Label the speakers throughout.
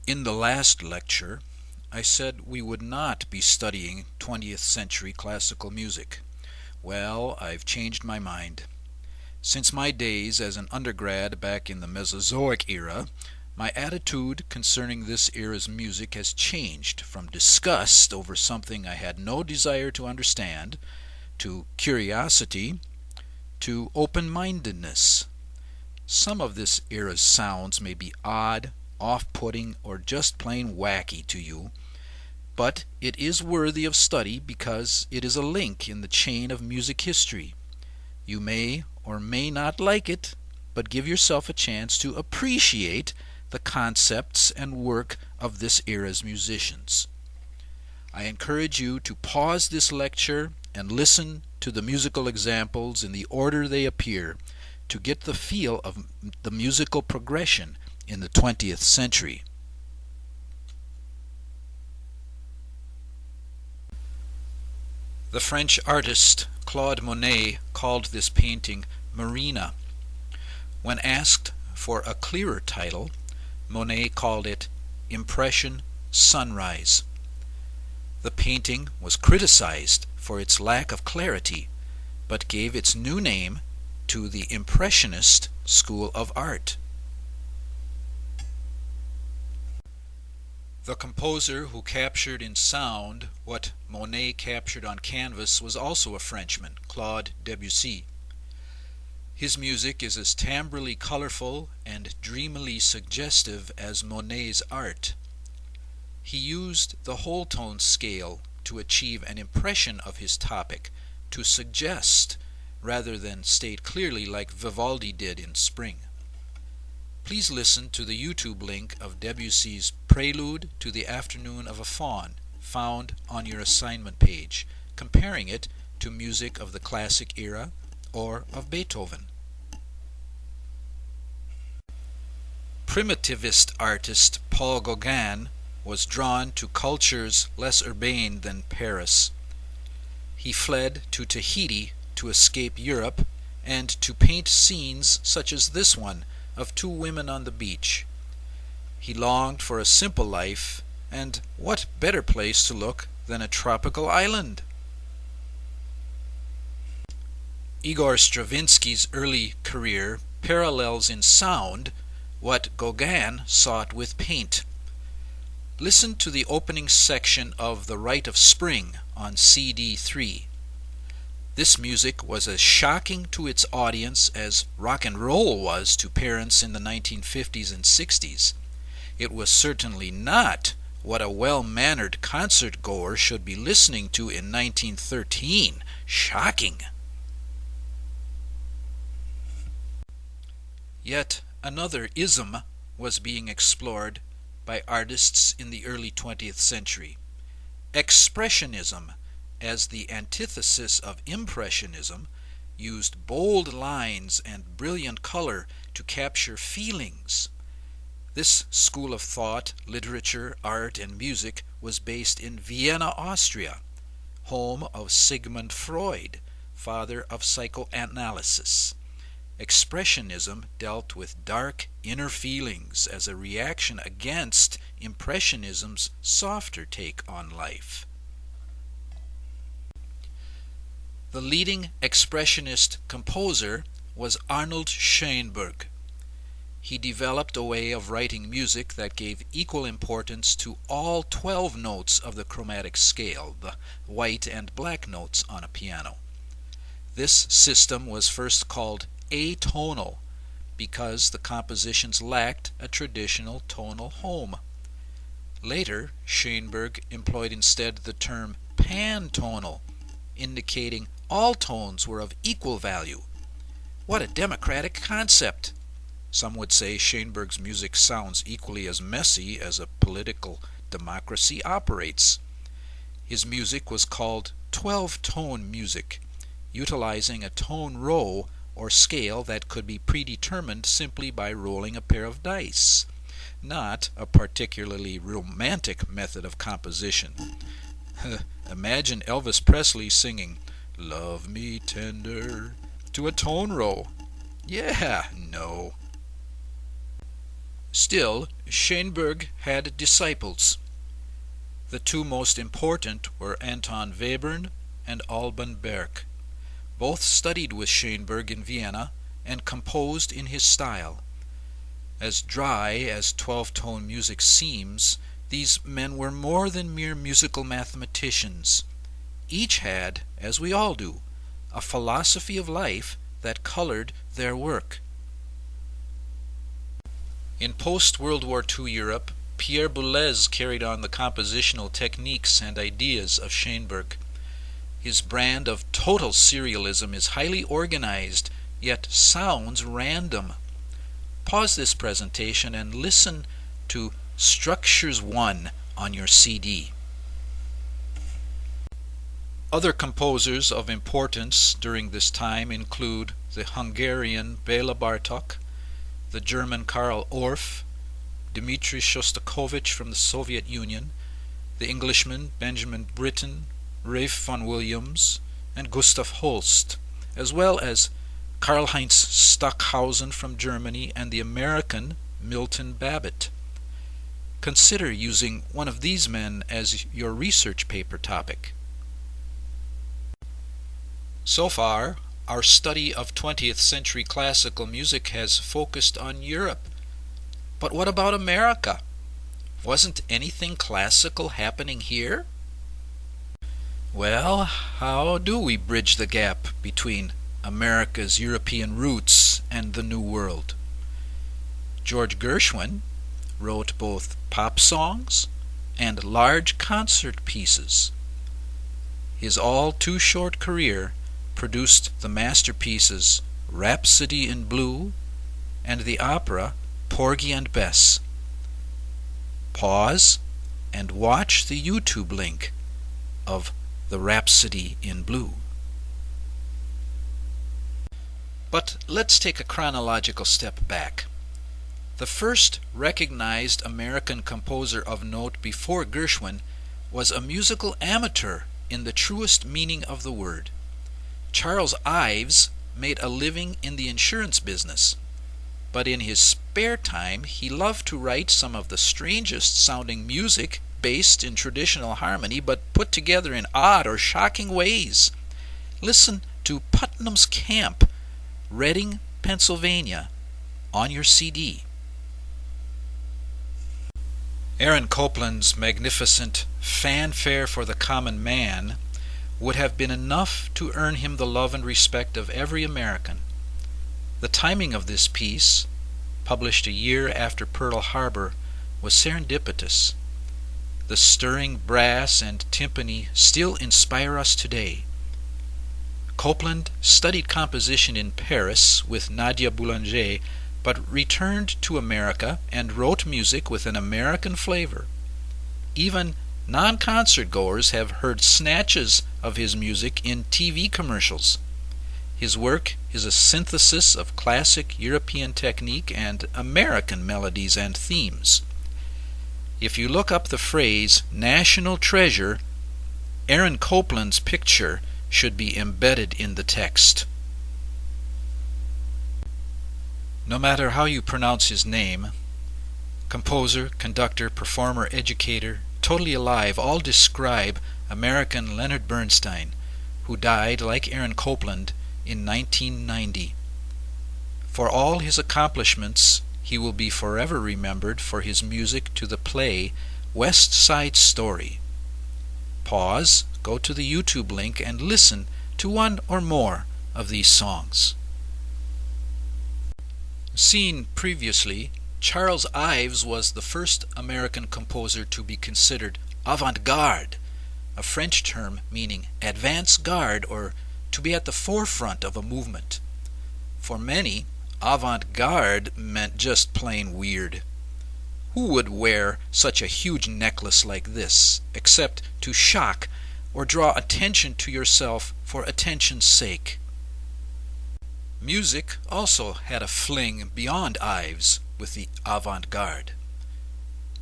Speaker 1: In the last lecture, I said we would not be studying 20th century classical music. Well, I've changed my mind. Since my days as an undergrad back in the Mesozoic era, my attitude concerning this era's music has changed from disgust over something I had no desire to understand, to curiosity, to open-mindedness. Some of this era's sounds may be odd, off-putting, or just plain wacky to you, but it is worthy of study because it is a link in the chain of music history. You may or may not like it, but give yourself a chance to appreciate the concepts and work of this era's musicians. I encourage you to pause this lecture and listen to the musical examples in the order they appear to get the feel of the musical progression in the 20th century. The French artist Claude Monet called this painting Marina. When asked for a clearer title, Monet called it Impression Sunrise. The painting was criticized for its lack of clarity, but gave its new name to the Impressionist school of art. The composer who captured in sound what Monet captured on canvas was also a Frenchman, Claude Debussy. His music is as timbrally colorful and dreamily suggestive as Monet's art. He used the whole tone scale to achieve an impression of his topic, to suggest rather than state clearly like Vivaldi did in Spring. Please listen to the YouTube link of Debussy's Prelude to the Afternoon of a Faun, found on your assignment page, comparing it to music of the classic era or of Beethoven. Primitivist artist Paul Gauguin was drawn to cultures less urbane than Paris. He fled to Tahiti to escape Europe and to paint scenes such as this one of two women on the beach. He longed for a simple life, and what better place to look than a tropical island? Igor Stravinsky's early career parallels in sound what Gauguin sought with paint. Listen to the opening section of The Rite of Spring on CD 3. This music was as shocking to its audience as rock and roll was to parents in the 1950s and 60s. It was certainly not what a well-mannered concert goer should be listening to in 1913. Shocking. Yet another ism was being explored by artists in the early 20th century. Expressionism, as the antithesis of Impressionism, used bold lines and brilliant color to capture feelings. This school of thought, literature, art, and music was based in Vienna, Austria, home of Sigmund Freud, father of psychoanalysis. Expressionism dealt with dark inner feelings as a reaction against Impressionism's softer take on life. The leading expressionist composer was Arnold Schoenberg. He developed a way of writing music that gave equal importance to all 12 notes of the chromatic scale, the white and black notes on a piano. This system was first called atonal because the compositions lacked a traditional tonal home. Later, Schoenberg employed instead the term pantonal, indicating all tones were of equal value. What a democratic concept! Some would say Schoenberg's music sounds equally as messy as a political democracy operates. His music was called 12-tone music, utilizing a tone row or scale that could be predetermined simply by rolling a pair of dice, not a particularly romantic method of composition. Imagine Elvis Presley singing "Love Me Tender" to a tone row. Yeah, no. Still, Schoenberg had disciples. The two most important were Anton Webern and Alban Berg. Both studied with Schoenberg in Vienna and composed in his style. As dry as 12-tone music seems, these men were more than mere musical mathematicians. Each had, as we all do, a philosophy of life that colored their work. In post-World War II Europe, Pierre Boulez carried on the compositional techniques and ideas of Schoenberg. His brand of total serialism is highly organized, yet sounds random. Pause this presentation and listen to Structures 1 on your CD. Other composers of importance during this time include the Hungarian Béla Bartók, the German Karl Orff, Dmitri Shostakovich from the Soviet Union, the Englishman Benjamin Britten, Ralph von Williams, and Gustav Holst, as well as Karl-Heinz Stockhausen from Germany and the American Milton Babbitt. Consider using one of these men as your research paper topic. So far, our study of 20th century classical music has focused on Europe. But what about America? Wasn't anything classical happening here? Well, how do we bridge the gap between America's European roots and the New World? George Gershwin wrote both pop songs and large concert pieces. His all-too-short career produced the masterpieces Rhapsody in Blue and the opera Porgy and Bess. Pause and watch the YouTube link of the Rhapsody in Blue. But let's take a chronological step back. The first recognized American composer of note before Gershwin was a musical amateur in the truest meaning of the word. Charles Ives made a living in the insurance business, but in his spare time he loved to write some of the strangest sounding music based in traditional harmony but put together in odd or shocking ways. Listen to Putnam's Camp, Reading, Pennsylvania, on your CD. Aaron Copland's magnificent Fanfare for the Common Man would have been enough to earn him the love and respect of every American. The timing of this piece, published a year after Pearl Harbor, was serendipitous. The stirring brass and timpani still inspire us today. Copland studied composition in Paris with Nadia Boulanger, but returned to America and wrote music with an American flavor. Even non-concert goers have heard snatches of his music in TV commercials. His work is a synthesis of classic European technique and American melodies and themes. If you look up the phrase national treasure, Aaron Copland's picture should be embedded in the text. No matter how you pronounce his name, composer, conductor, performer, educator, totally alive, all describe American Leonard Bernstein, who died, like Aaron Copland, in 1990. For all his accomplishments, he will be forever remembered for his music to the play West Side Story. Pause, go to the YouTube link, and listen to one or more of these songs. Seen previously, Charles Ives was the first American composer to be considered avant-garde, a French term meaning advance-garde or to be at the forefront of a movement. For many, avant-garde meant just plain weird. Who would wear such a huge necklace like this, except to shock or draw attention to yourself for attention's sake? Music also had a fling beyond Ives with the avant-garde.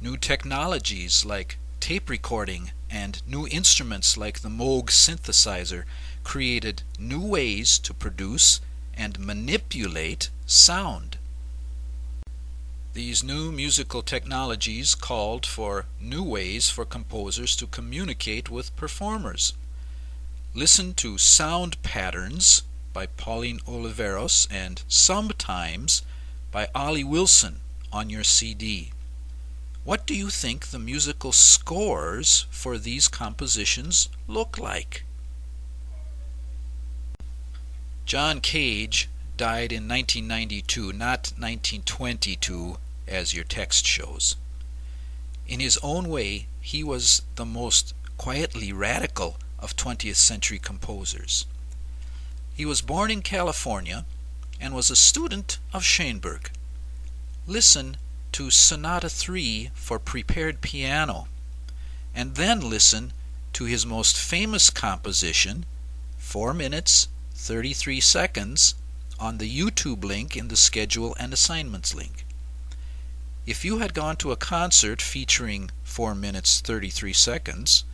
Speaker 1: New technologies like tape recording and new instruments like the Moog synthesizer created new ways to produce and manipulate sound. These new musical technologies called for new ways for composers to communicate with performers. Listen to Sound Patterns by Pauline Oliveros and Sometimes by Ollie Wilson on your CD. What do you think the musical scores for these compositions look like? John Cage died in 1992, not 1922 as your text shows. In his own way, he was the most quietly radical of 20th century composers. He was born in California and was a student of Schoenberg. Listen to Sonata 3 for prepared piano, and then listen to his most famous composition, 4 minutes, 33 seconds, on the YouTube link in the Schedule and Assignments link. If you had gone to a concert featuring 4 minutes 33 seconds,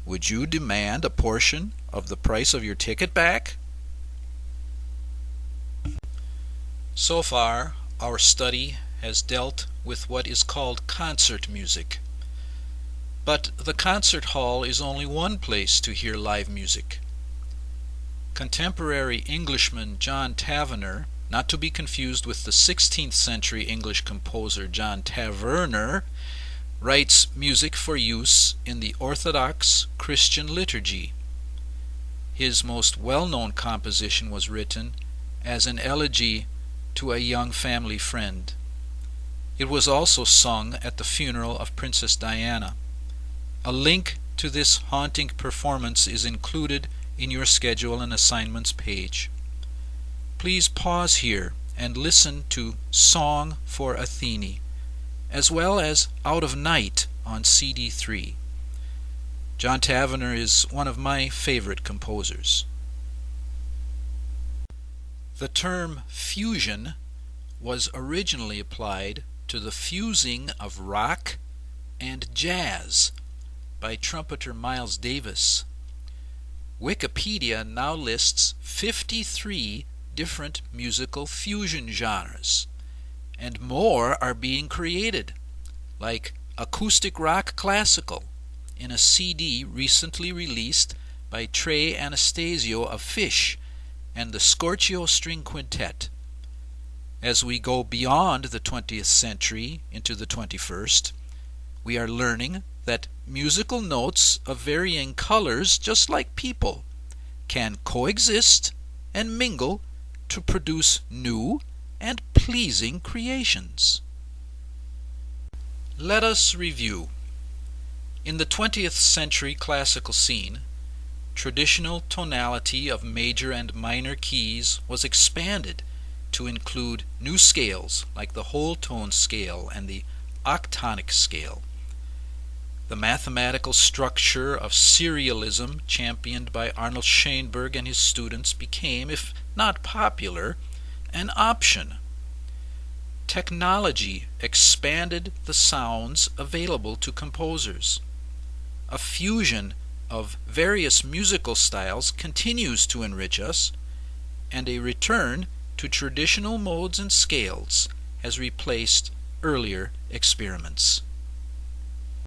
Speaker 1: would you demand a portion of the price of your ticket back? So far, our study has dealt with what is called concert music. But the concert hall is only one place to hear live music. Contemporary Englishman John Tavener, not to be confused with the 16th century English composer John Taverner, writes music for use in the Orthodox Christian liturgy. His most well-known composition was written as an elegy to a young family friend. It was also sung at the funeral of Princess Diana. A link to this haunting performance is included in your Schedule and Assignments page. Please pause here and listen to Song for Athene, as well as Out of Night on CD 3. John Tavener is one of my favorite composers. The term fusion was originally applied to the fusing of rock and jazz by trumpeter Miles Davis. Wikipedia now lists 53 different musical fusion genres, and more are being created, like acoustic rock classical, in a CD recently released by Trey Anastasio of Fish and the Scorchio String Quintet. As we go beyond the 20th century into the 21st, we are learning that musical notes of varying colors, just like people, can coexist and mingle to produce new and pleasing creations. Let us review. In the 20th century classical scene, traditional tonality of major and minor keys was expanded to include new scales like the whole tone scale and the octonic scale. The mathematical structure of serialism championed by Arnold Schoenberg and his students became, if not popular, an option. Technology expanded the sounds available to composers. A fusion of various musical styles continues to enrich us, and a return to traditional modes and scales has replaced earlier experiments.